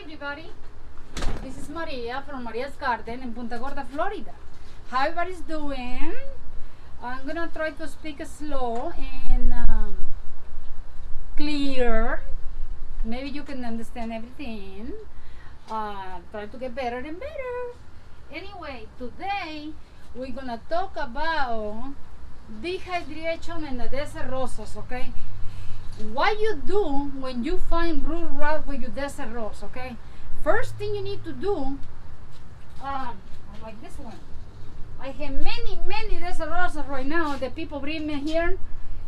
everybody. This is Maria from Maria's Garden in Punta Gorda, Florida. How everybody's doing? I'm gonna try to speak slow and clear. Maybe you can understand everything. Try to get better and better. Anyway, today we're gonna talk about dehydration in the desert roses, okay? What you do when you find root rot with your desert rose, okay? First thing you need to do, like this one. I have many desert roses right now that people bring me here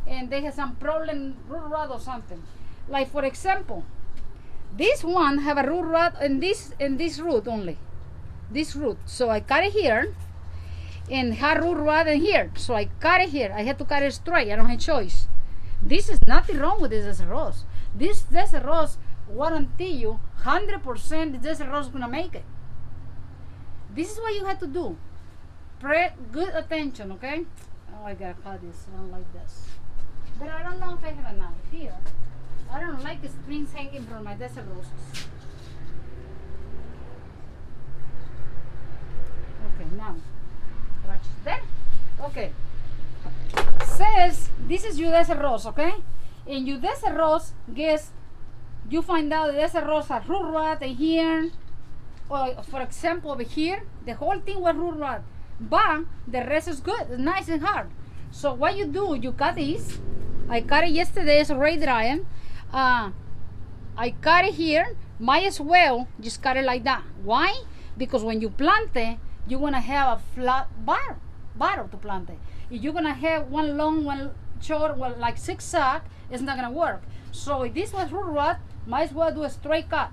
and they have some problem, root rot or something. Like for example, this one have a root rot in this root only. This root. So I cut it here and have root rot in here. So I cut it here. I had to cut it straight. I don't have choice. This is nothing wrong with this desert rose. This desert rose guarantee you 100% the desert rose is gonna make it. This is what you have to do. Pay good attention, okay? Oh, I gotta cut this. I don't like this. But I don't know if I have a knife here. I don't like the strings hanging from my desert roses. Okay, now. There. Okay. Says this is your desert rose, okay? And your desert rose, guess you find out the desert rose has root rot in here, or for example over here, the whole thing was root rot, but the rest is good, it's nice and hard. So what you do, you cut this. I cut it yesterday, it's already drying. I cut it here. Might as well just cut it like that. Why? Because when you plant it, you're gonna have a flat bottom to plant it. If you're gonna have one long, one short, well, like zigzag, it's not gonna work. So if this was root rot, might as well do a straight cut.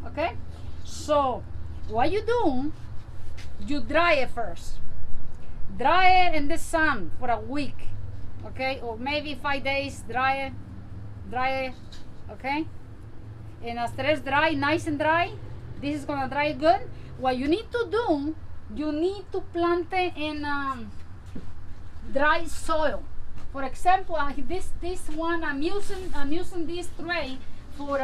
Okay? So what you do, you dry it first. Dry it in the sun for a week. Okay? Or maybe 5 days, dry it. Okay? And after it's dry, nice and dry, this is gonna dry good. What you need to do, you need to plant it in dry soil. For example, this one I'm using this tray for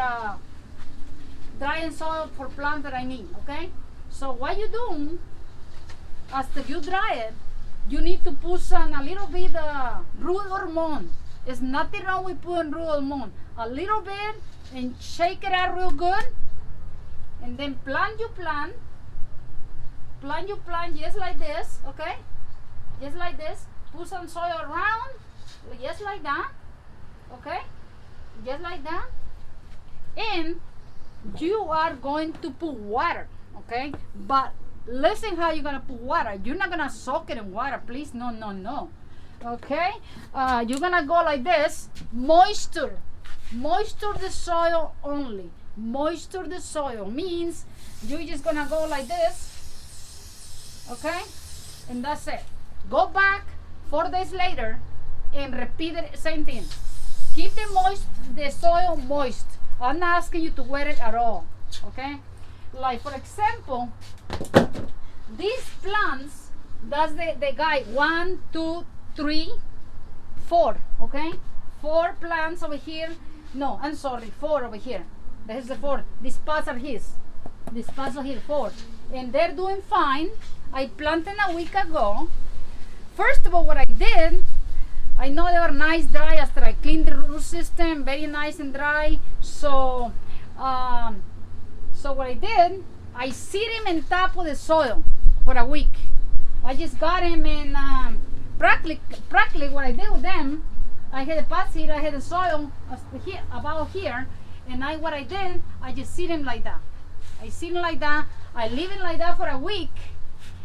dry soil for plant that I need. Okay. So what you do after you dry it, you need to put some a little bit root hormone. There's nothing wrong with putting root hormone. A little bit and shake it out real good, and then plant your plant just like this, okay? Just like this. Put some soil around, just like that, okay? Just like that. And you are going to put water, okay? But listen how you're gonna put water. You're not gonna soak it in water, please. No. Okay? You're gonna go like this. Moisture the soil only. Moisture the soil means you're just gonna go like this, okay? And that's it. Go back 4 days later and repeat the same thing. Keep the soil moist. I'm not asking you to wet it at all, okay? Like for example, these plants, that's the guy 1, 2, 3, 4, okay? 4 plants over here. No, I'm sorry, 4 over here. That is the 4. These pots are his. These pots are here, 4. And they're doing fine. I planted a week ago. First of all, what I did, I know they were nice dry after I cleaned the root system, very nice and dry. So, what I did, I seed him in top of the soil for a week. I just got him in practically what I did with them. I had the pot seed, I had the soil here, about here, and what I did, I just seed him like that. I seed him like that. I leave it like that for a week,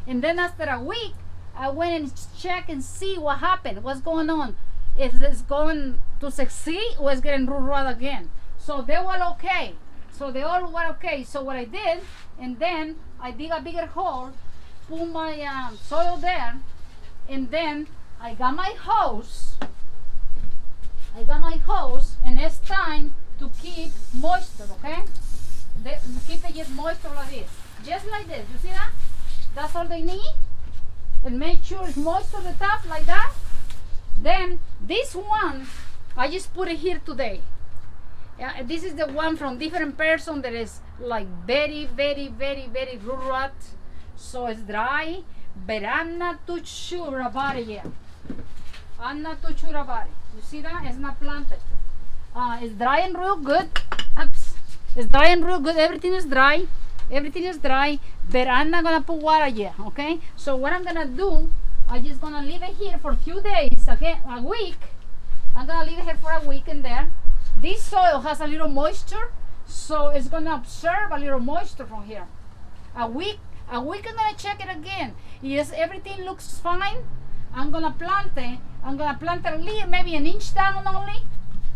and then after a week, I went and checked and see what happened, what's going on. If it's going to succeed or it's getting root rot again. So they were okay. So they all were okay. So what I did, and then I dig a bigger hole, put my soil there, and then I got my hose, and it's time to keep moisture, okay? Keep it just moisture like this. Just like this, you see that? That's all they need. And make sure it's moist to the top like that. Then this one, I just put it here today. This is the one from different person that is like very, very, very, very rural. So it's dry, but I'm not too sure about it yet. I'm not too sure about it. You see that? It's not planted. It's dry and real good. Oops. It's dry and real good. Everything is dry. Everything is dry, but I'm not gonna put water yet, okay? So what I'm gonna do, I'm just gonna leave it here for a few days, okay? A week. I'm gonna leave it here for a week in there. This soil has a little moisture, so it's gonna absorb a little moisture from here. A week I'm gonna check it again. Yes, everything looks fine. I'm gonna plant it. I'm gonna plant it a little, maybe an inch down only.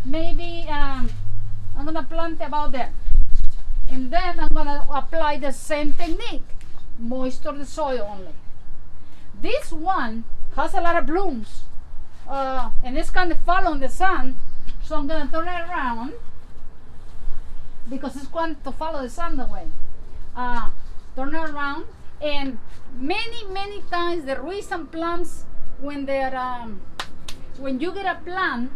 Maybe I'm gonna plant about there. And then I'm gonna apply the same technique. Moisture the soil only. This one has a lot of blooms. And it's kind of following the sun. So I'm gonna turn it around because it's going to follow the sun the way. Turn it around, and many times the reason plants when they're when you get a plant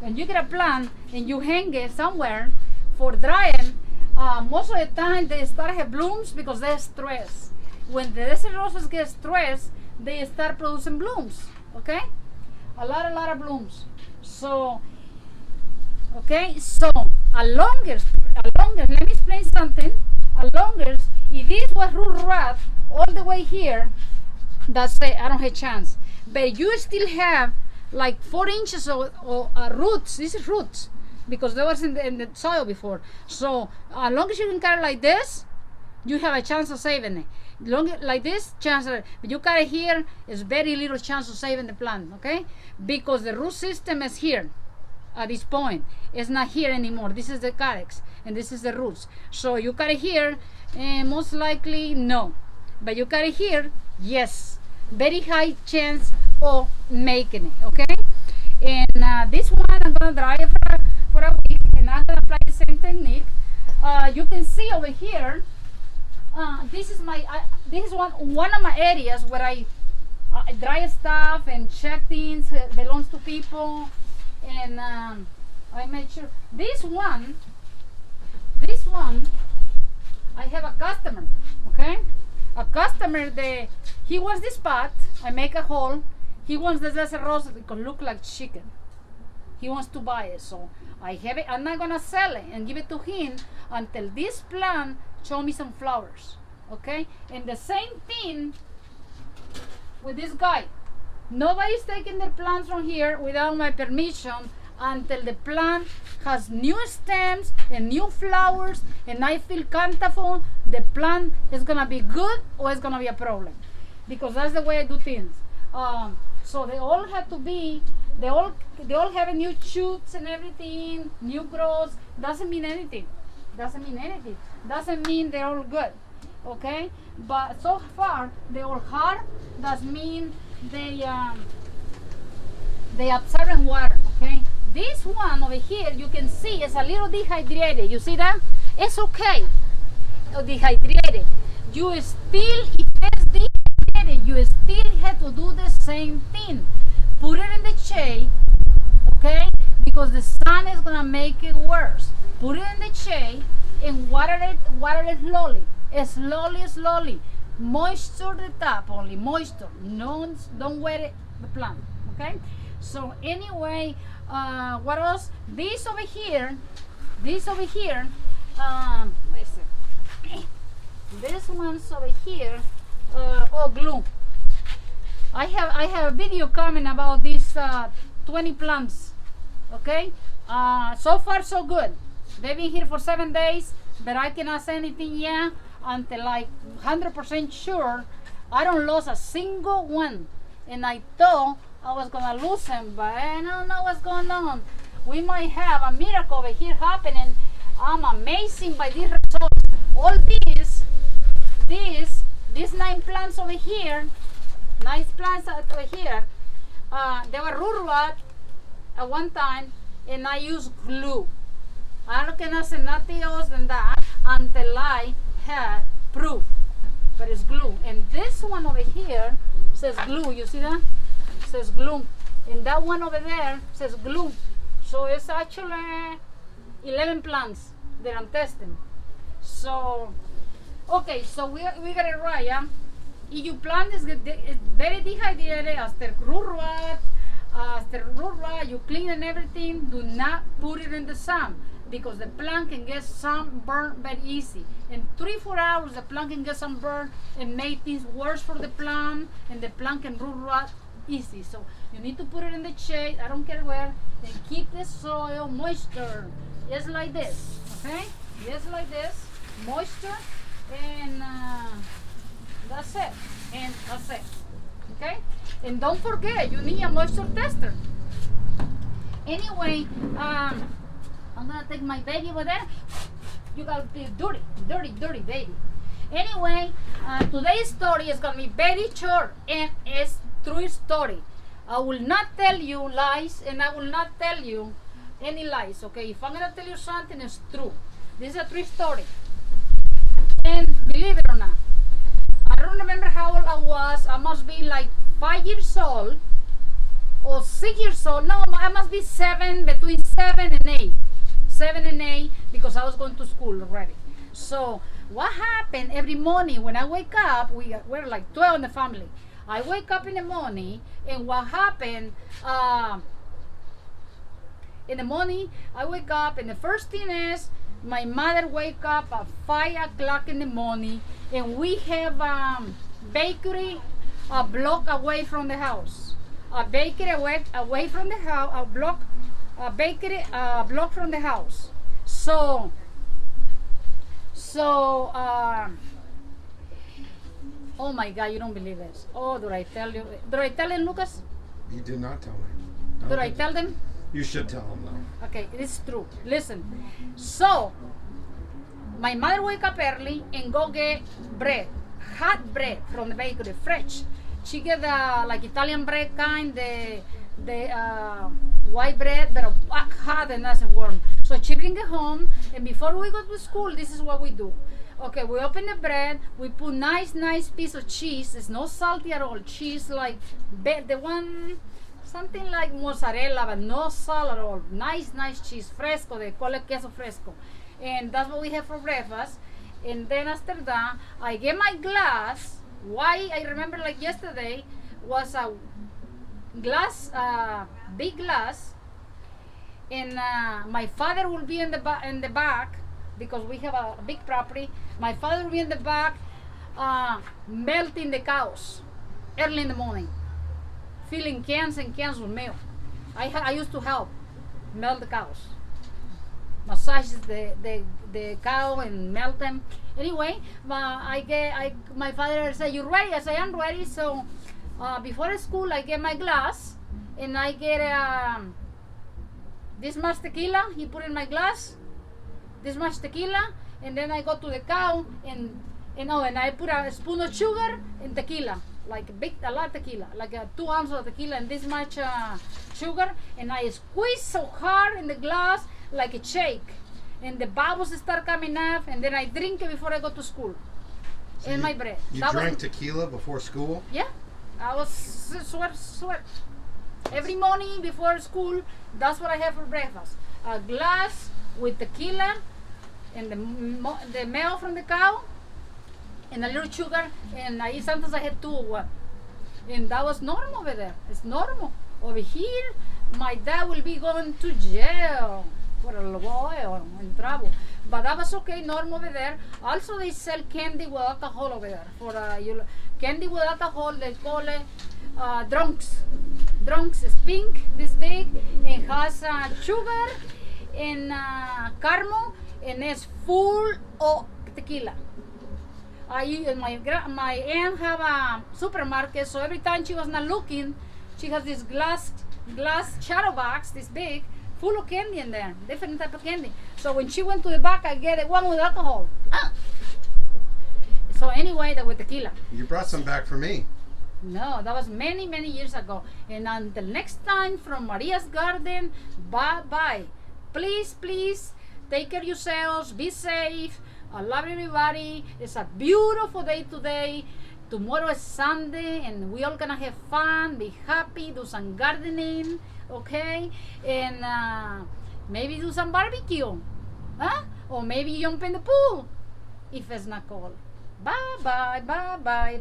and you hang it somewhere for drying, most of the time they start have blooms because they're stressed. When the desert roses get stressed, they start producing blooms. Okay, a lot of blooms. So okay, so longest, let me explain something. Longest, if this was root rot all the way here, that's it, I don't have a chance. But you still have like 4 inches of roots. This is roots because they was in the soil before. So as long as you can cut it like this, you have a chance of saving it. Like this, chance of, but you cut it here, is very little chance of saving the plant, okay? Because the root system is here at this point. It's not here anymore. This is the calyx and this is the roots. So you cut it here, and most likely no. But you cut it here, yes. Very high chance of making it, okay? And this one I'm gonna dry it for a week, and I'm gonna apply the same technique. You can see over here, this is one of my areas where I dry stuff and check things belongs to people, and I make sure this one I have a customer, okay? A customer that he wants this pot. I make a hole. He wants the desert rose because it look like chicken. He wants to buy it, so I have it. I'm not gonna sell it and give it to him until this plant show me some flowers, okay? And the same thing with this guy. Nobody's taking their plants from here without my permission until the plant has new stems and new flowers, and I feel comfortable the plant is gonna be good or it's gonna be a problem, because that's the way I do things. So they all have to be, they all have new shoots and everything, new growth. Doesn't mean anything. Doesn't mean they're all good, okay? But so far they all hard. That mean they absorb water, okay? This one over here, you can see is a little dehydrated. You see that? It's okay. Dehydrated. You still, if it's dehydrated, you still have to do the same thing. Put it in the shade, okay? Because the sun is gonna make it worse. Put it in the shade and water it slowly. Moisture the top only, moisture. No, don't wet it, the plant, okay? So anyway, what else? This over here, this one's over here, glue. I have a video coming about these 20 plants, okay? So far so good. They've been here for 7 days, but I cannot say anything yet until like 100% sure I don't lose a single one. And I thought I was gonna lose them, but I don't know what's going on. We might have a miracle over here happening. I'm amazing by these results. All these 9 plants over here, nice plants over here, they were root rot at one time, and I used glue. I cannot say nothing else than that until I had proof. But it's glue. And this one over here says glue. You see that? It says glue. And that one over there says glue. So it's actually 11 plants that I'm testing. So, okay, so we got it right, yeah? If your plant is very dehydrated, after root rot, you clean and everything, do not put it in the sun because the plant can get sunburned very easy. In 3-4 hours, the plant can get sunburned and make things worse for the plant, and the plant can root rot easy. So you need to put it in the shade, I don't care where, and keep the soil moisture. Just like this, okay? Just like this, moisture, and that's it. And that's it, okay? And don't forget, you need a moisture tester. Anyway, I'm gonna take my baby over there. You gotta be dirty baby. Anyway, today's story is gonna be very short and it's true story. I will not tell you lies and I will not tell you any lies, okay? If I'm gonna tell you something, it's true. This is a true story. And believe it or not, I don't remember how old I was. I must be like 5 years old or 6 years old. No, I must be between 7 and 8. 7 and 8 because I was going to school already. So what happened every morning when I wake up, we're like 12 in the family. I wake up in the morning and what happened, in the morning I wake up and the first thing is my mother wake up at 5 o'clock in the morning and we have bakery a block away from the house. A bakery away from the house, a bakery a block from the house. So oh my God, you don't believe this. Oh, did I tell you? Did I tell them, Lucas? You did not tell me. Did I tell them? You should tell them though. Okay, it is true. Listen. So, my mother wake up early and go get bread, hot bread from the bakery, fresh. She get like Italian bread kind, the white bread, but hot and nice and warm. So she bring it home, and before we go to school, this is what we do. Okay, we open the bread, we put nice piece of cheese. It's not salty at all. Cheese like the one, something like mozzarella, but no salt at all. Nice cheese, fresco. They call it queso fresco, and that's what we have for breakfast. And then after that, I get my glass. Why I remember like yesterday was a glass, big glass, and my father will be in the back because we have a big property. My father will be in the back, melting the cows early in the morning, filling cans and cans with milk. I used to help melt the cows, massage the cow and melt them. Anyway, my father said, "You ready?" I said, "I'm ready." So before school, I get my glass and I get this much tequila. He put in my glass, this much tequila, and then I go to the cow and I put a spoon of sugar and tequila, like a lot of tequila, like 2 ounces of tequila and this much sugar, and I squeeze so hard in the glass like a shake, and the bubbles start coming up, and then I drink it before I go to school. So in my bread. You drank tequila before school? Yeah, I was sweat. Every morning before school, that's what I have for breakfast. A glass with tequila and the milk from the cow and a little sugar, and sometimes I had 2 or 1. And that was normal over there. It's normal. Over here, my dad will be going to jail for a while and trouble. But that was okay, normal over there. Also, they sell candy with alcohol over there. For candy with alcohol, they call it drunks. Drunks is pink, this big, and has sugar and caramel, and it's full of tequila. My aunt have a supermarket, so every time she was not looking, she has this glass shadow box, this big, full of candy in there, different type of candy. So when she went to the back, I get one with alcohol. So anyway, that with tequila. You brought some back for me. No, that was many years ago. And until next time, from Maria's Garden, bye. Please, take care of yourselves. Be safe. I love everybody. It's a beautiful day today. Tomorrow is Sunday, and we all gonna have fun, be happy, do some gardening. okay? And maybe do some barbecue, huh? Or maybe jump in the pool if it's not cold. Bye bye, bye bye.